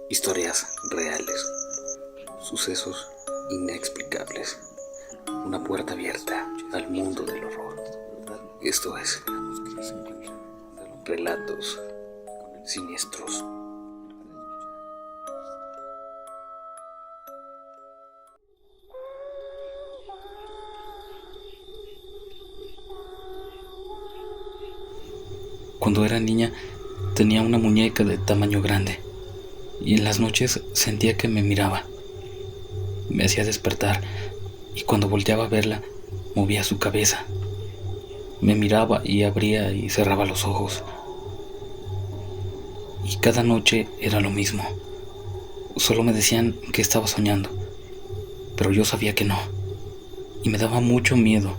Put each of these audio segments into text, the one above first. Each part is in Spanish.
Historias reales, sucesos inexplicables, una puerta abierta al mundo del horror. Esto es Relatos Siniestros. Cuando era niña tenía una muñeca de tamaño grande y en las noches sentía que me miraba. Me hacía despertar y cuando volteaba a verla movía su cabeza. Me miraba y abría y cerraba los ojos. Y cada noche era lo mismo. Solo me decían que estaba soñando, pero yo sabía que no. Y me daba mucho miedo.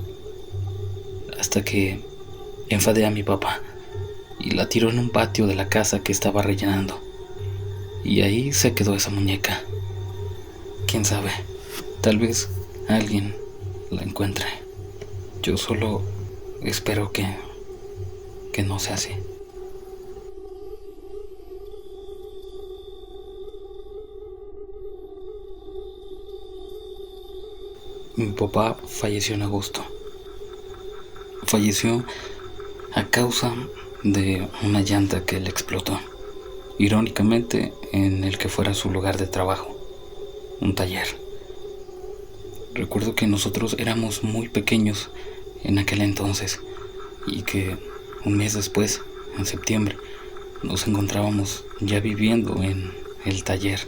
Hasta que enfadé a mi papá y la tiró en un patio de la casa que estaba rellenando. Y ahí se quedó esa muñeca. Quién sabe, tal vez alguien la encuentre. Yo solo espero que no sea así. Mi papá falleció en agosto. Falleció a causa de una llanta que le explotó, irónicamente en el que fuera su lugar de trabajo, un taller. Recuerdo que nosotros éramos muy pequeños en aquel entonces y que un mes después, en septiembre, nos encontrábamos ya viviendo en el taller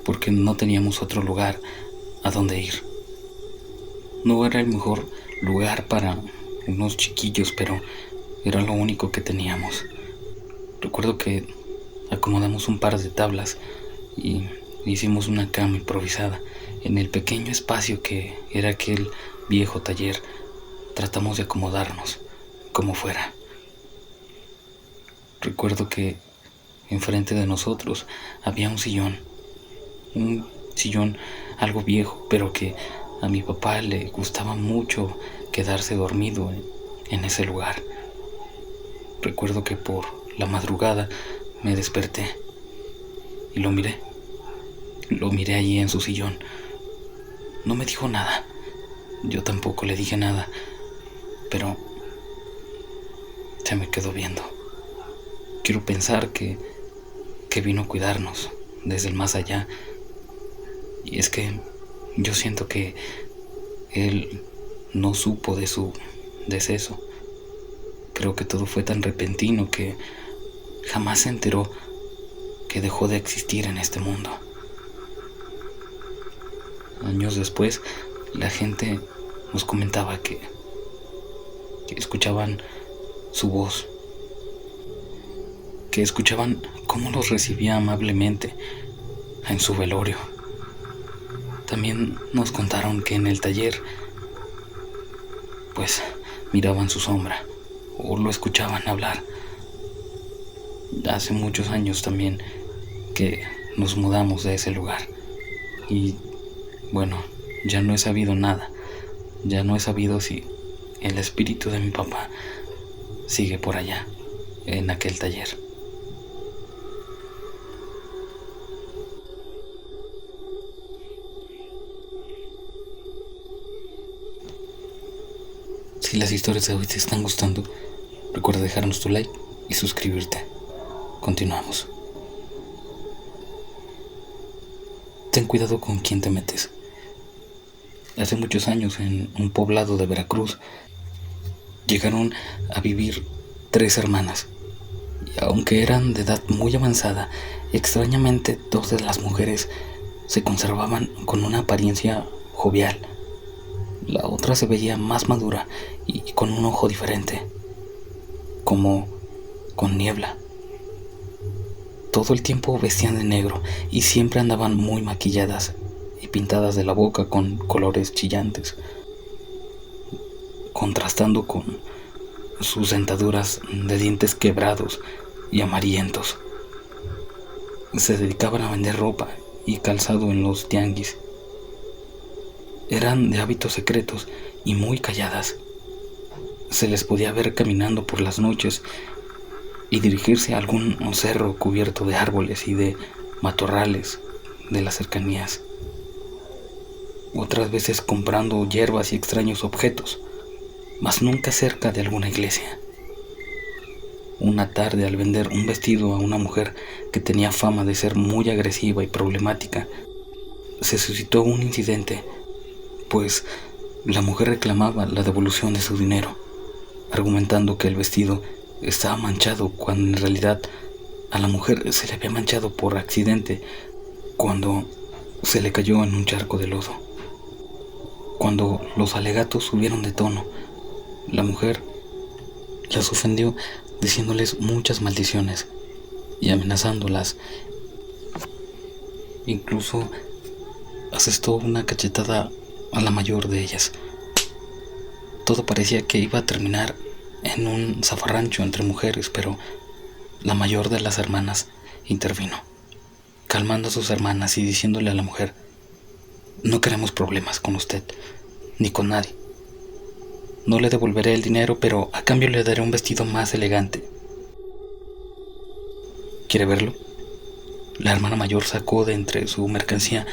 porque no teníamos otro lugar a donde ir. No era el mejor lugar para unos chiquillos, pero era lo único que teníamos. Recuerdo que acomodamos un par de tablas y hicimos una cama improvisada en el pequeño espacio que era aquel viejo taller. Tratamos de acomodarnos como fuera. Recuerdo que enfrente de nosotros había un sillón algo viejo, pero que a mi papá le gustaba mucho quedarse dormido en ese lugar. Recuerdo que por la madrugada me desperté y lo miré. Lo miré allí en su sillón. No me dijo nada. Yo tampoco le dije nada, pero se me quedó viendo. Quiero pensar que vino a cuidarnos desde el más allá. Y es que yo siento que él no supo de su deceso. Creo que todo fue tan repentino que jamás se enteró que dejó de existir en este mundo. Años después, la gente nos comentaba que escuchaban su voz, que escuchaban cómo los recibía amablemente en su velorio. También nos contaron que en el taller, pues, miraban su sombra o lo escuchaban hablar. Hace muchos años también que nos mudamos de ese lugar y bueno, ya no he sabido nada. Ya no he sabido si el espíritu de mi papá sigue por allá, en aquel taller. Si las historias de hoy te están gustando, recuerda dejarnos tu like y suscribirte. Continuamos. Ten cuidado con quién te metes. Hace muchos años, en un poblado de Veracruz, llegaron a vivir 3 hermanas. Y aunque eran de edad muy avanzada, extrañamente 2 de las mujeres se conservaban con una apariencia jovial. La otra se veía más madura y con un ojo diferente, como con niebla. Todo el tiempo vestían de negro y siempre andaban muy maquilladas y pintadas de la boca con colores chillantes, contrastando con sus dentaduras de dientes quebrados y amarillentos. Se dedicaban a vender ropa y calzado en los tianguis. Eran de hábitos secretos y muy calladas. Se les podía ver caminando por las noches y dirigirse a algún cerro cubierto de árboles y de matorrales de las cercanías, otras veces comprando hierbas y extraños objetos, mas nunca cerca de alguna iglesia. Una tarde, al vender un vestido a una mujer que tenía fama de ser muy agresiva y problemática, se suscitó un incidente, pues la mujer reclamaba la devolución de su dinero, argumentando que el vestido estaba manchado cuando en realidad a la mujer se le había manchado por accidente cuando se le cayó en un charco de lodo. Cuando los alegatos subieron de tono, la mujer las ofendió diciéndoles muchas maldiciones y amenazándolas. Incluso asestó una cachetada a la mayor de ellas. Todo parecía que iba a terminar en un zafarrancho entre mujeres, pero la mayor de las hermanas intervino, calmando a sus hermanas y diciéndole a la mujer: no queremos problemas con usted, ni con nadie. No le devolveré el dinero, pero a cambio le daré un vestido más elegante. ¿Quiere verlo? La hermana mayor sacó de entre su mercancía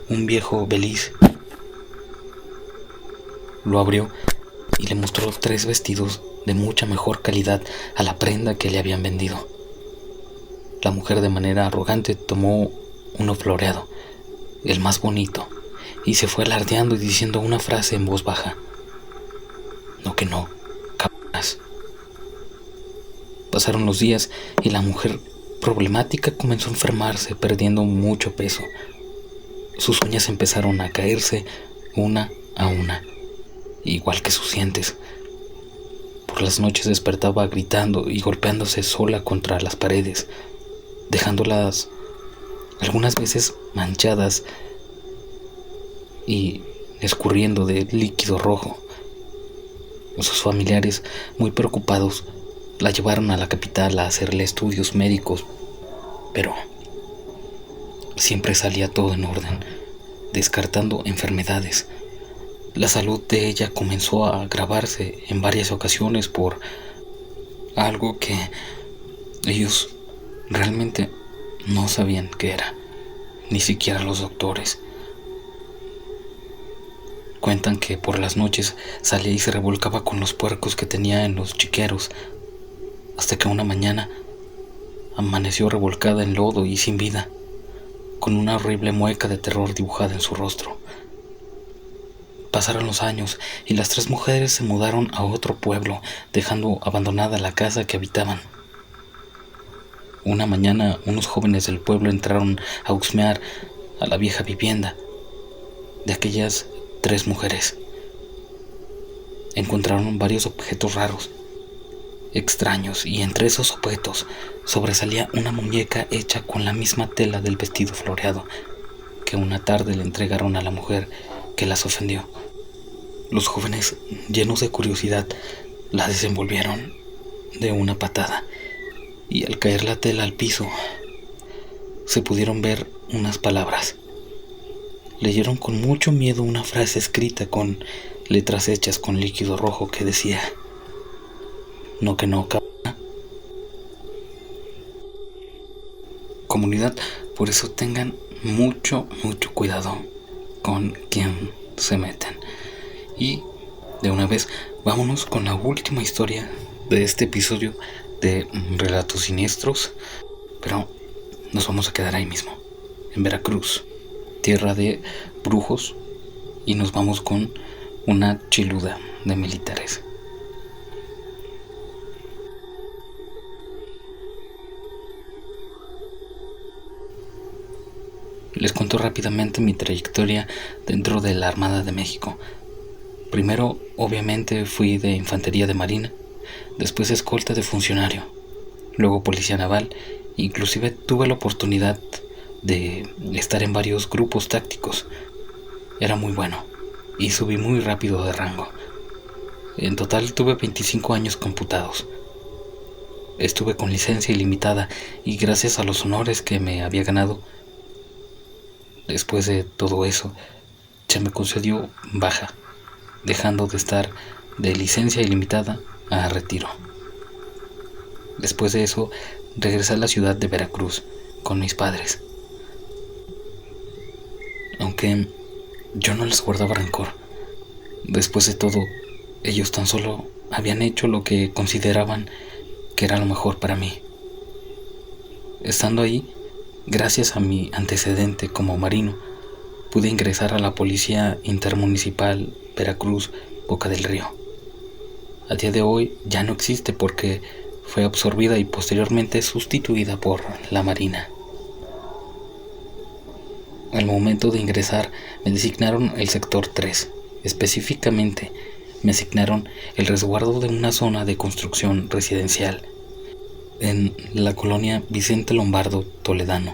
un viejo beliz. Lo abrió y le mostró 3 vestidos de mucha mejor calidad a la prenda que le habían vendido. La mujer, de manera arrogante, tomó uno floreado, el más bonito, y se fue alardeando y diciendo una frase en voz baja: no, que no, cabronas. Pasaron los días y la mujer problemática comenzó a enfermarse, perdiendo mucho peso. Sus uñas empezaron a caerse una a una, igual que sus dientes. Por las noches despertaba gritando y golpeándose sola contra las paredes, dejándolas algunas veces manchadas y escurriendo de líquido rojo. Sus familiares, muy preocupados, la llevaron a la capital a hacerle estudios médicos, pero siempre salía todo en orden, descartando enfermedades. La salud de ella comenzó a agravarse en varias ocasiones por algo que ellos realmente no sabían qué era, ni siquiera los doctores. Cuentan que por las noches salía y se revolcaba con los puercos que tenía en los chiqueros, hasta que una mañana amaneció revolcada en lodo y sin vida, con una horrible mueca de terror dibujada en su rostro. Pasaron los años y las 3 mujeres se mudaron a otro pueblo, dejando abandonada la casa que habitaban. Una mañana, unos jóvenes del pueblo entraron a husmear a la vieja vivienda de aquellas 3 mujeres. Encontraron varios objetos raros, extraños, y entre esos objetos sobresalía una muñeca hecha con la misma tela del vestido floreado que una tarde le entregaron a la mujer que las ofendió. Los jóvenes, llenos de curiosidad, la desenvolvieron de una patada, y al caer la tela al piso se pudieron ver unas palabras. Leyeron con mucho miedo una frase escrita con letras hechas con líquido rojo que decía: no, que no, cabrona. Comunidad, por eso tengan mucho cuidado con quien se meten. Y de una vez vámonos con la última historia de este episodio de Relatos Siniestros, pero nos vamos a quedar ahí mismo, en Veracruz, tierra de brujos, y nos vamos con una chiluda de militares. Les cuento rápidamente mi trayectoria dentro de la Armada de México. Primero, obviamente, fui de infantería de marina, después escolta de funcionario, luego policía naval, inclusive tuve la oportunidad de estar en varios grupos tácticos. Era muy bueno y subí muy rápido de rango. En total tuve 25 años computados. Estuve con licencia ilimitada y gracias a los honores que me había ganado, después de todo eso, se me concedió baja, dejando de estar de licencia ilimitada a retiro. Después de eso, regresé a la ciudad de Veracruz con mis padres, porque yo no les guardaba rencor. Después de todo, ellos tan solo habían hecho lo que consideraban que era lo mejor para mí. Estando ahí, gracias a mi antecedente como marino, pude ingresar a la Policía Intermunicipal Veracruz Boca del Río. A día de hoy ya no existe porque fue absorbida y posteriormente sustituida por la Marina. Al momento de ingresar me designaron el sector 3. Específicamente me asignaron el resguardo de una zona de construcción residencial en la colonia Vicente Lombardo Toledano,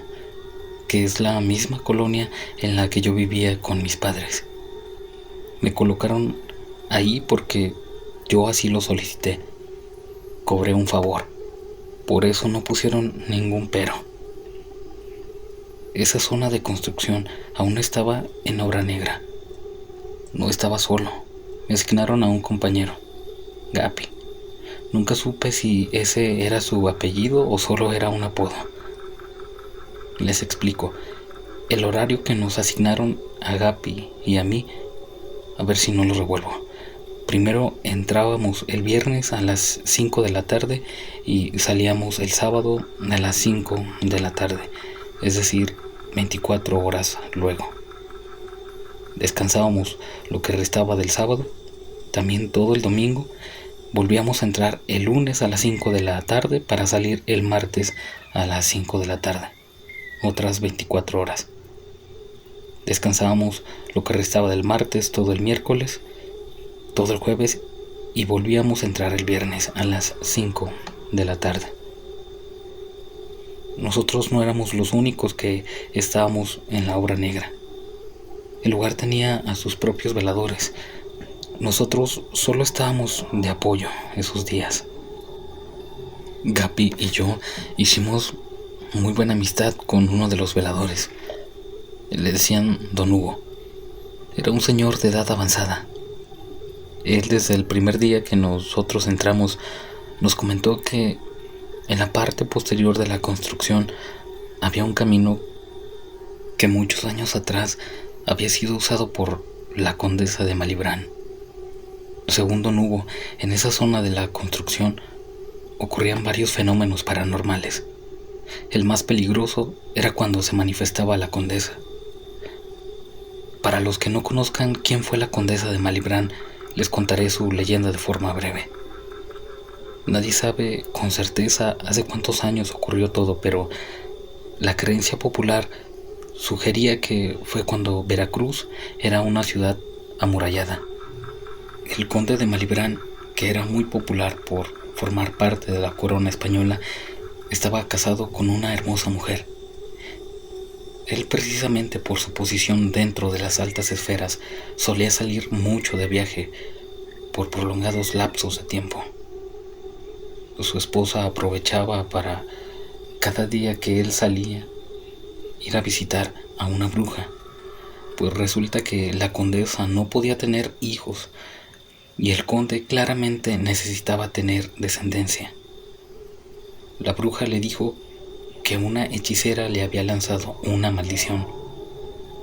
que es la misma colonia en la que yo vivía con mis padres. Me colocaron ahí porque yo así lo solicité. Cobré un favor. Por eso no pusieron ningún pero. Esa zona de construcción aún estaba en obra negra. No estaba solo. Me asignaron a un compañero, Gapi. Nunca supe si ese era su apellido o solo era un apodo. Les explico. El horario que nos asignaron a Gapi y a mí, a ver si no lo revuelvo. Primero entrábamos el viernes a las 5 de la tarde y salíamos el sábado a las 5 de la tarde, es decir, 24 horas luego. Descansábamos lo que restaba del sábado, también todo el domingo. Volvíamos a entrar el lunes a las 5 de la tarde para salir el martes a las 5 de la tarde, otras 24 horas. Descansábamos lo que restaba del martes, todo el miércoles, todo el jueves y volvíamos a entrar el viernes a las 5 de la tarde. Nosotros no éramos los únicos que estábamos en la obra negra. El lugar tenía a sus propios veladores. Nosotros solo estábamos de apoyo esos días. Gapi y yo hicimos muy buena amistad con uno de los veladores. Le decían Don Hugo. Era un señor de edad avanzada. Él, desde el primer día que nosotros entramos, nos comentó que en la parte posterior de la construcción había un camino que muchos años atrás había sido usado por la condesa de Malibrán. Según Don Hugo, en esa zona de la construcción ocurrían varios fenómenos paranormales. El más peligroso era cuando se manifestaba la condesa. Para los que no conozcan quién fue la condesa de Malibrán, les contaré su leyenda de forma breve. Nadie sabe con certeza hace cuántos años ocurrió todo, pero la creencia popular sugería que fue cuando Veracruz era una ciudad amurallada. El conde de Malibrán, que era muy popular por formar parte de la corona española, estaba casado con una hermosa mujer. Él, precisamente por su posición dentro de las altas esferas, solía salir mucho de viaje por prolongados lapsos de tiempo. Su esposa aprovechaba para, cada día que él salía, ir a visitar a una bruja, pues resulta que la condesa no podía tener hijos y el conde claramente necesitaba tener descendencia. La bruja le dijo que una hechicera le había lanzado una maldición,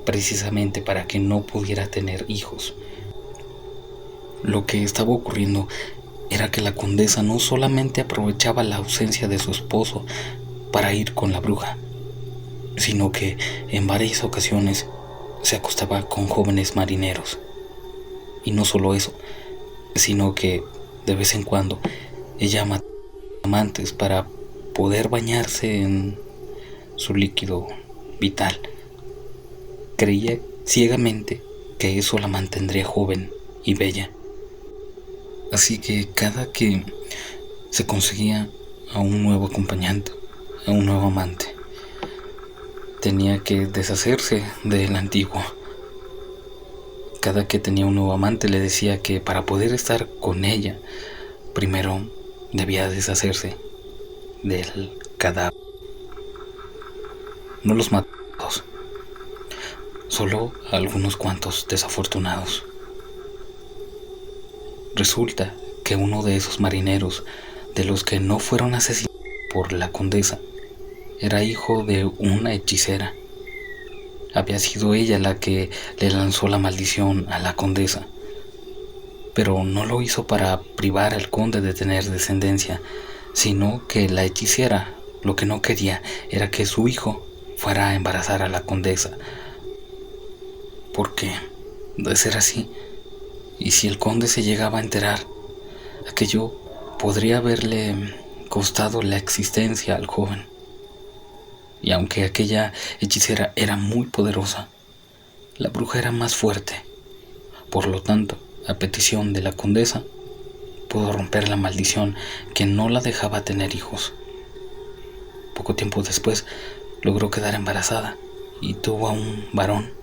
precisamente para que no pudiera tener hijos. Lo que estaba ocurriendo era que la condesa no solamente aprovechaba la ausencia de su esposo para ir con la bruja, sino que en varias ocasiones se acostaba con jóvenes marineros. Y no solo eso, sino que de vez en cuando ella mataba amantes para poder bañarse en su líquido vital. Creía ciegamente que eso la mantendría joven y bella. Así que cada que se conseguía a un nuevo acompañante, a un nuevo amante, tenía que deshacerse del antiguo. Cada que tenía un nuevo amante le decía que para poder estar con ella, primero debía deshacerse del cadáver. No los mató a todos, solo a algunos cuantos desafortunados. Resulta que uno de esos marineros, de los que no fueron asesinados por la condesa, era hijo de una hechicera. había sido ella la que le lanzó la maldición a la condesa. Pero no lo hizo para privar al conde de tener descendencia, sino que la hechicera lo que no quería era que su hijo fuera a embarazar a la condesa. Porque, de ser así, y si el conde se llegaba a enterar, aquello podría haberle costado la existencia al joven. Y aunque aquella hechicera era muy poderosa, la bruja era más fuerte. Por lo tanto, a petición de la condesa, pudo romper la maldición que no la dejaba tener hijos. Poco tiempo después, logró quedar embarazada y tuvo a un varón.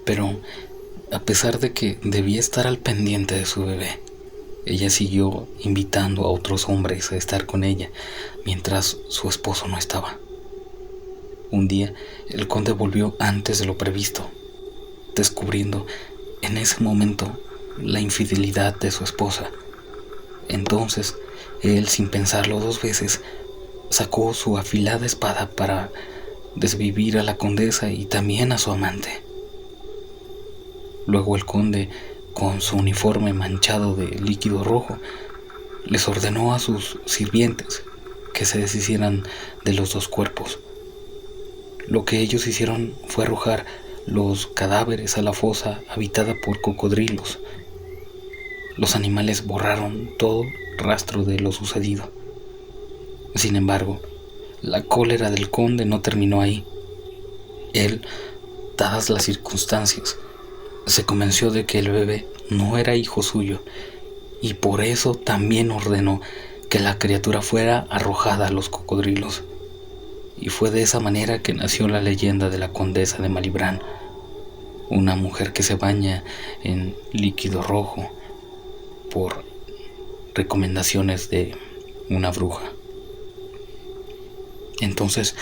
Pero, a pesar de que debía estar al pendiente de su bebé, ella siguió invitando a otros hombres a estar con ella mientras su esposo no estaba. Un día, el conde volvió antes de lo previsto, descubriendo en ese momento la infidelidad de su esposa. Entonces, él, sin pensarlo dos veces, sacó su afilada espada para desvivir a la condesa y también a su amante. Luego el conde, con su uniforme manchado de líquido rojo, les ordenó a sus sirvientes que se deshicieran de los dos cuerpos. Lo que ellos hicieron fue arrojar los cadáveres a la fosa habitada por cocodrilos. Los animales borraron todo rastro de lo sucedido. Sin embargo, la cólera del conde no terminó ahí. Él, dadas las circunstancias, se convenció de que el bebé no era hijo suyo y por eso también ordenó que la criatura fuera arrojada a los cocodrilos. Y fue de esa manera que nació la leyenda de la condesa de Malibran, una mujer que se baña en líquido rojo por recomendaciones de una bruja. Entonces,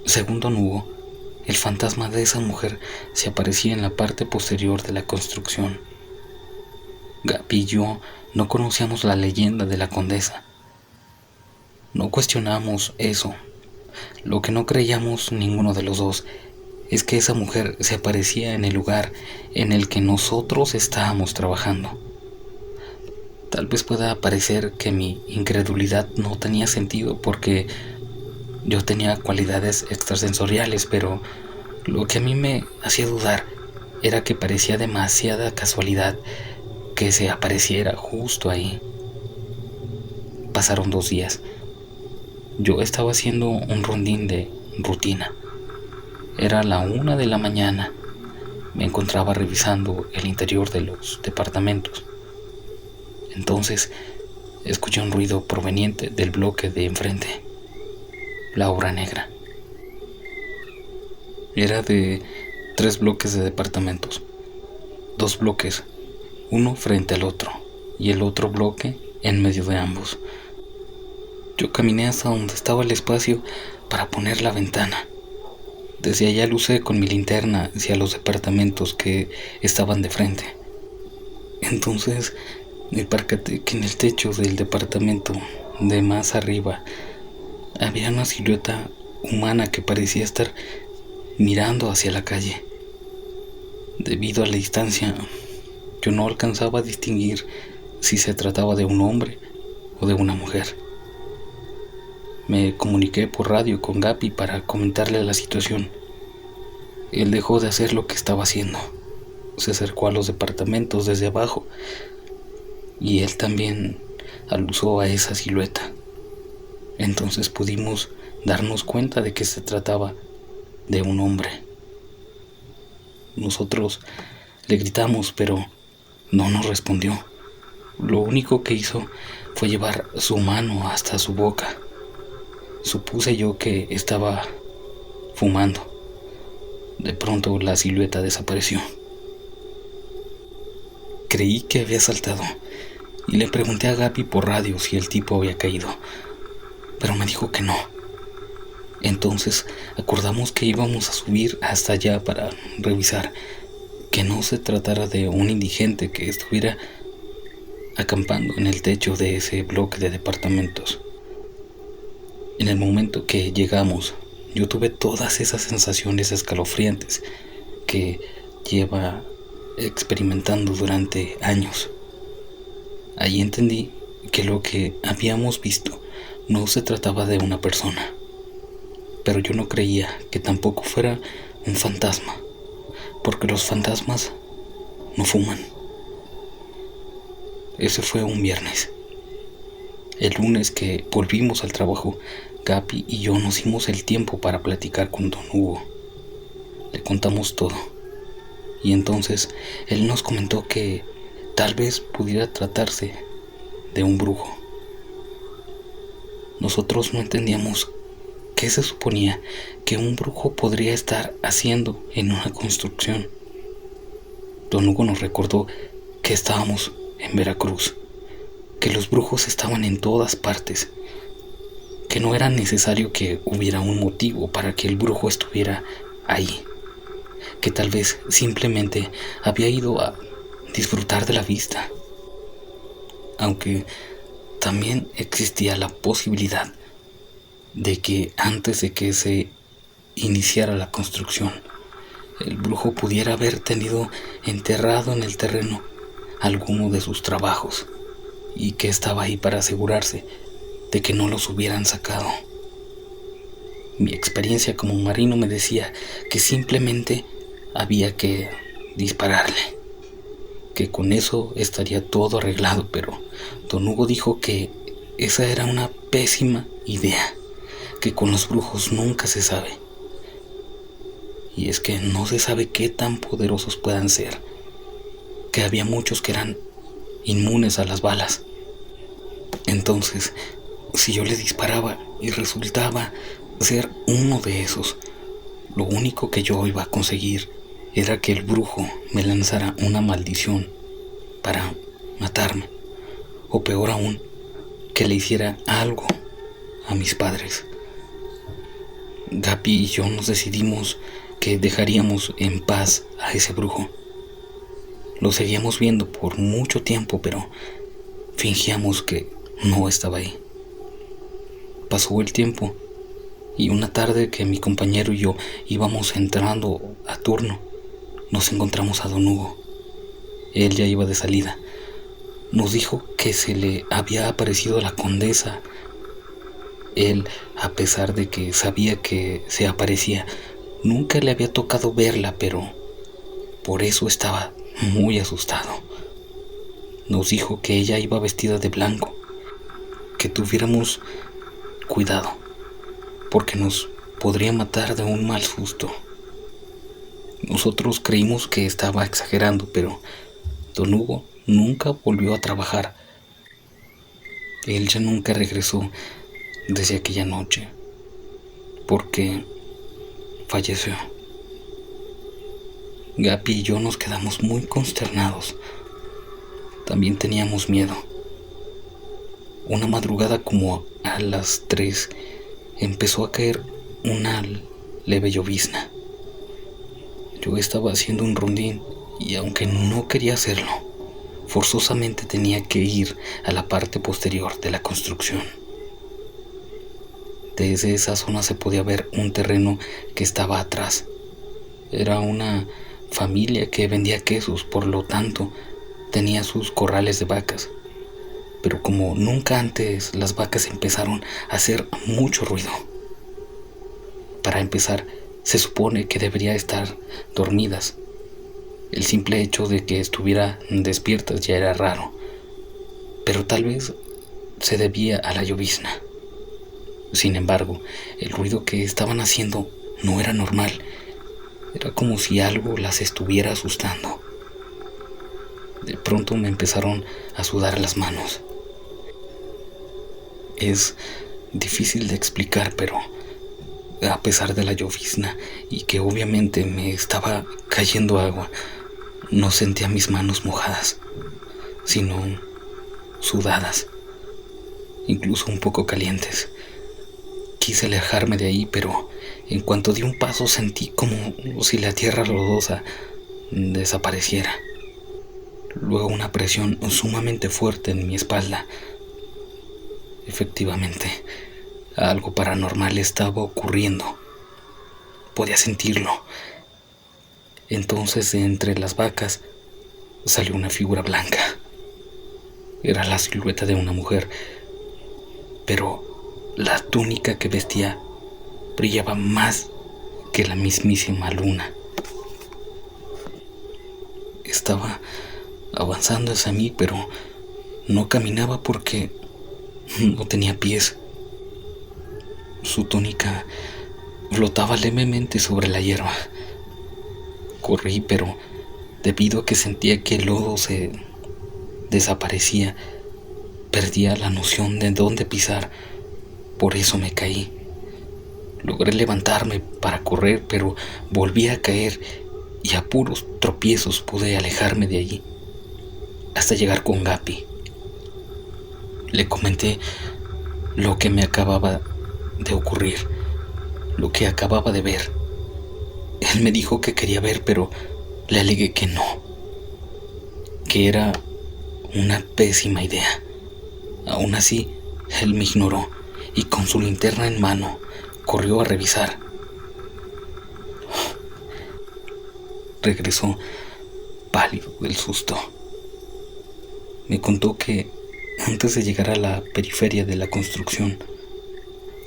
según don Hugo, el fantasma de esa mujer se aparecía en la parte posterior de la construcción. Gaby y yo no conocíamos la leyenda de la condesa. No cuestionamos eso. Lo que no creíamos ninguno de los dos es que esa mujer se aparecía en el lugar en el que nosotros estábamos trabajando. Tal vez pueda parecer que mi incredulidad no tenía sentido porque yo tenía cualidades extrasensoriales, pero lo que a mí me hacía dudar era que parecía demasiada casualidad que se apareciera justo ahí. Pasaron 2 días. Yo estaba haciendo un rondín de rutina. Era la 1 de la mañana. Me encontraba revisando el interior de los departamentos. Entonces, escuché un ruido proveniente del bloque de enfrente. La obra negra. Era de 3 bloques de departamentos. 2 bloques, uno frente al otro, y el otro bloque en medio de ambos. Yo caminé hasta donde estaba el espacio para poner la ventana. Desde allá lucé con mi linterna hacia los departamentos que estaban de frente. Entonces me percaté que en el techo del departamento de más arriba había una silueta humana que parecía estar mirando hacia la calle. Debido a la distancia, yo no alcanzaba a distinguir si se trataba de un hombre o de una mujer. Me comuniqué por radio con Gaby para comentarle la situación. Él dejó de hacer lo que estaba haciendo. Se acercó a los departamentos desde abajo y él también alusó a esa silueta. Entonces pudimos darnos cuenta de que se trataba de un hombre. Nosotros le gritamos, pero no nos respondió. Lo único que hizo fue llevar su mano hasta su boca. Supuse yo que estaba fumando. De pronto la silueta desapareció. Creí que había saltado y le pregunté a Gaby por radio si el tipo había caído, pero me dijo que no. Entonces acordamos que íbamos a subir hasta allá para revisar que no se tratara de un indigente que estuviera acampando en el techo de ese bloque de departamentos. En el momento que llegamos, yo tuve todas esas sensaciones escalofriantes que lleva experimentando durante años. Ahí entendí que lo que habíamos visto no se trataba de una persona, pero yo no creía que tampoco fuera un fantasma, porque los fantasmas no fuman. Ese fue un viernes. El lunes que volvimos al trabajo, Gaby y yo nos dimos el tiempo para platicar con don Hugo. Le contamos todo. Y entonces él nos comentó que tal vez pudiera tratarse de un brujo. Nosotros no entendíamos qué se suponía que un brujo podría estar haciendo en una construcción. Don Hugo nos recordó que estábamos en Veracruz, que los brujos estaban en todas partes, que no era necesario que hubiera un motivo para que el brujo estuviera ahí, que tal vez simplemente había ido a disfrutar de la vista, aunque también existía la posibilidad de que antes de que se iniciara la construcción, el brujo pudiera haber tenido enterrado en el terreno alguno de sus trabajos y que estaba ahí para asegurarse de que no los hubieran sacado. Mi experiencia como marino me decía que simplemente había que dispararle, que con eso estaría todo arreglado, pero don Hugo dijo que esa era una pésima idea, que con los brujos nunca se sabe. Y es que no se sabe qué tan poderosos puedan ser, que había muchos que eran inmunes a las balas. Entonces, si yo le disparaba y resultaba ser uno de esos, lo único que yo iba a conseguir era que el brujo me lanzara una maldición para matarme, o peor aún, que le hiciera algo a mis padres. Gaby y yo nos decidimos que dejaríamos en paz a ese brujo. Lo seguíamos viendo por mucho tiempo, pero fingíamos que no estaba ahí. Pasó el tiempo y una tarde que mi compañero y yo íbamos entrando a turno, nos encontramos a don Hugo. Él ya iba de salida. Nos dijo que se le había aparecido la condesa. Él, a pesar de que sabía que se aparecía, nunca le había tocado verla, pero por eso estaba muy asustado. Nos dijo que ella iba vestida de blanco, que tuviéramos cuidado, porque nos podría matar de un mal susto. Nosotros creímos que estaba exagerando, pero don Hugo nunca volvió a trabajar. Él ya nunca regresó desde aquella noche, porque falleció. Gaby y yo nos quedamos muy consternados. También teníamos miedo. Una madrugada como a las 3 empezó a caer una leve llovizna. Yo estaba haciendo un rondín y aunque no quería hacerlo, forzosamente tenía que ir a la parte posterior de la construcción. Desde esa zona se podía ver un terreno que estaba atrás. Era una familia que vendía quesos, por lo tanto tenía sus corrales de vacas. Pero como nunca antes, las vacas empezaron a hacer mucho ruido. Para empezar, se supone que debería estar dormidas. El simple hecho de que estuvieran despiertas ya era raro, pero tal vez se debía a la llovizna. Sin embargo, el ruido que estaban haciendo no era normal. Era como si algo las estuviera asustando. De pronto me empezaron a sudar las manos. Es difícil de explicar, pero a pesar de la llovizna y que obviamente me estaba cayendo agua, no sentía mis manos mojadas, sino sudadas, incluso un poco calientes. Quise alejarme de ahí, pero en cuanto di un paso sentí como si la tierra lodosa desapareciera. Luego una presión sumamente fuerte en mi espalda. Efectivamente, algo paranormal estaba ocurriendo podía sentirlo. Entonces, de entre las vacas salió una figura blanca. Era la silueta de una mujer, pero la túnica que vestía brillaba más que la mismísima luna. Estaba avanzando hacia mí, pero no caminaba porque no tenía pies. Su túnica flotaba levemente sobre la hierba. Corrí, pero debido a que sentía que el lodo se desaparecía, perdía la noción de dónde pisar. Por eso me caí. Logré levantarme para correr, pero volví a caer y a puros tropiezos pude alejarme de allí hasta llegar con Gapi. Le comenté lo que me acababa de ocurrir, lo que acababa de ver. Él me dijo que quería ver, pero le alegué que no, que era una pésima idea. Aún así, él me ignoró y con su linterna en mano corrió a revisar. Regresó pálido del susto. Me contó que antes de llegar a la periferia de la construcción,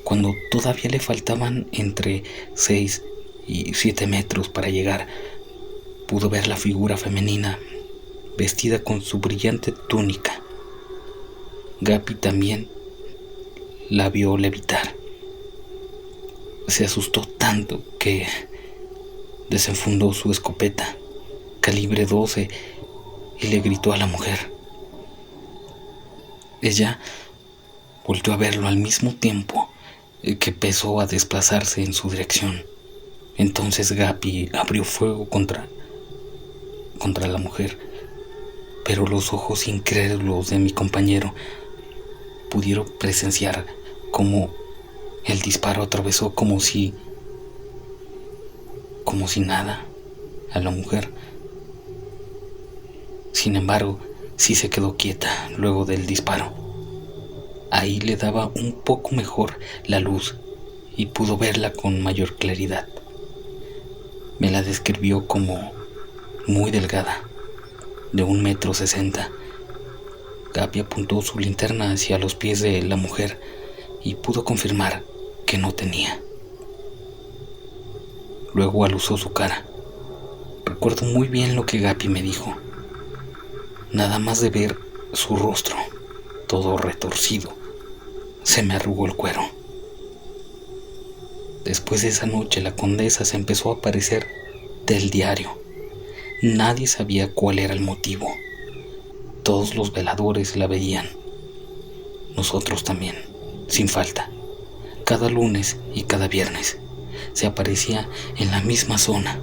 cuando todavía le faltaban entre 6 y 7 metros para llegar, pudo ver la figura femenina vestida con su brillante túnica. Gapi también la vio levitar. Se asustó tanto que desenfundó su escopeta calibre 12 y le gritó a la mujer. Ella volvió a verlo al mismo tiempo que empezó a desplazarse en su dirección. Entonces Gapi abrió fuego contra la mujer, pero los ojos incrédulos de mi compañero pudieron presenciar cómo el disparo atravesó como si nada a la mujer. Sin embargo, sí se quedó quieta luego del disparo. Ahí le daba un poco mejor la luz y pudo verla con mayor claridad. Me la describió como muy delgada, de 1,60 m. Gapi apuntó su linterna hacia los pies de la mujer y pudo confirmar que no tenía. Luego alusó su cara. Recuerdo muy bien lo que Gapi me dijo. Nada más de ver su rostro, todo retorcido, se me arrugó el cuero. Después de esa noche, la condesa se empezó a aparecer del diario. Nadie sabía cuál era el motivo. Todos los veladores la veían. Nosotros también, sin falta. Cada lunes y cada viernes se aparecía en la misma zona.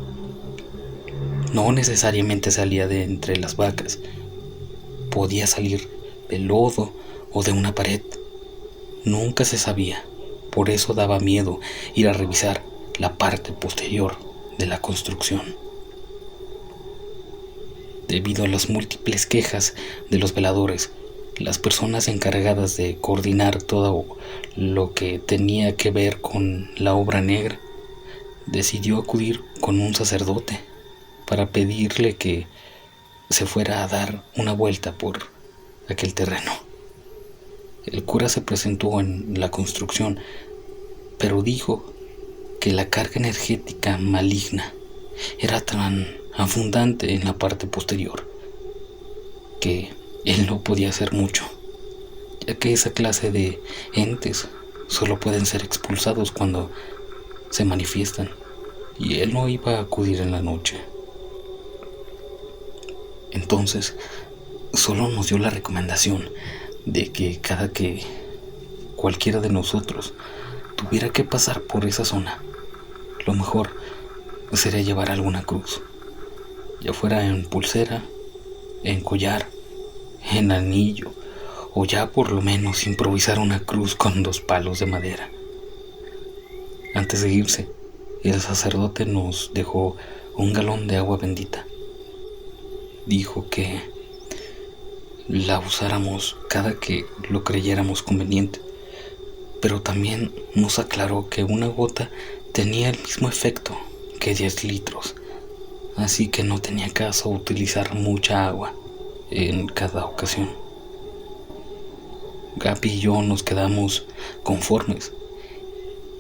No necesariamente salía de entre las vacas. Podía salir del lodo o de una pared. Nunca se sabía. Por eso daba miedo ir a revisar la parte posterior de la construcción. Debido a las múltiples quejas de los veladores, las personas encargadas de coordinar todo lo que tenía que ver con la obra negra, decidió acudir con un sacerdote para pedirle que se fuera a dar una vuelta por aquel terreno. El cura se presentó en la construcción, pero dijo que la carga energética maligna era tan abundante en la parte posterior que él no podía hacer mucho, ya que esa clase de entes solo pueden ser expulsados cuando se manifiestan, y él no iba a acudir en la noche. Entonces, solo nos dio la recomendación de que cada que cualquiera de nosotros tuviera que pasar por esa zona, lo mejor sería llevar alguna cruz, ya fuera en pulsera, en collar, en anillo, o ya por lo menos improvisar una cruz con 2 palos de madera. Antes de irse, el sacerdote nos dejó un galón de agua bendita. Dijo que la usáramos cada que lo creyéramos conveniente, pero también nos aclaró que una gota tenía el mismo efecto que 10 litros, así que no tenía caso utilizar mucha agua en cada ocasión. Gaby y yo nos quedamos conformes.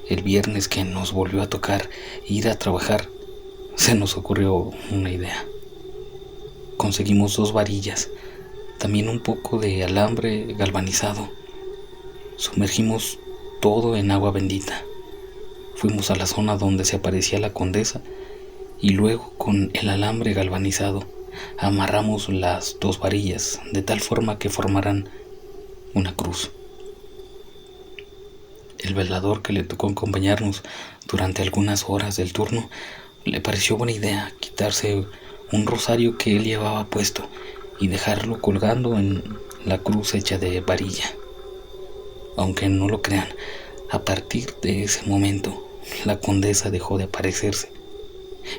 El viernes que nos volvió a tocar ir a trabajar, se nos ocurrió una idea. Conseguimos 2 varillas, también un poco de alambre galvanizado. Sumergimos todo en agua bendita. Fuimos a la zona donde se aparecía la condesa y luego con el alambre galvanizado amarramos las 2 varillas de tal forma que formaran una cruz. El velador que le tocó acompañarnos durante algunas horas del turno le pareció buena idea quitarse un rosario que él llevaba puesto y dejarlo colgando en la cruz hecha de varilla. Aunque no lo crean, a partir de ese momento la condesa dejó de aparecerse.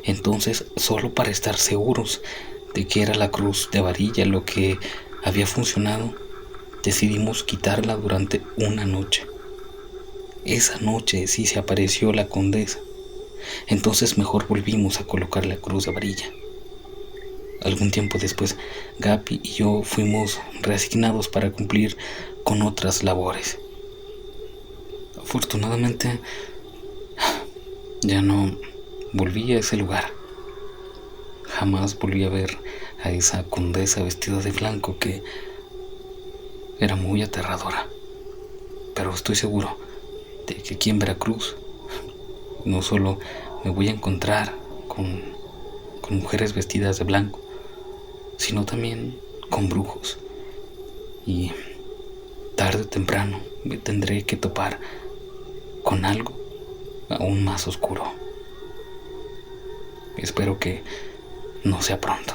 Entonces, solo para estar seguros de que era la cruz de varilla lo que había funcionado, decidimos quitarla durante una noche. Esa noche sí se apareció la condesa. Entonces mejor volvimos a colocar la cruz de varilla. Algún tiempo después, Gaby y yo fuimos reasignados para cumplir con otras labores. Afortunadamente, ya no volví a ese lugar. Jamás volví a ver a esa condesa vestida de blanco que era muy aterradora. Pero estoy seguro de que aquí en Veracruz no solo me voy a encontrar con mujeres vestidas de blanco, sino también con brujos. Y tarde o temprano me tendré que topar con algo aún más oscuro. Espero que no sea pronto.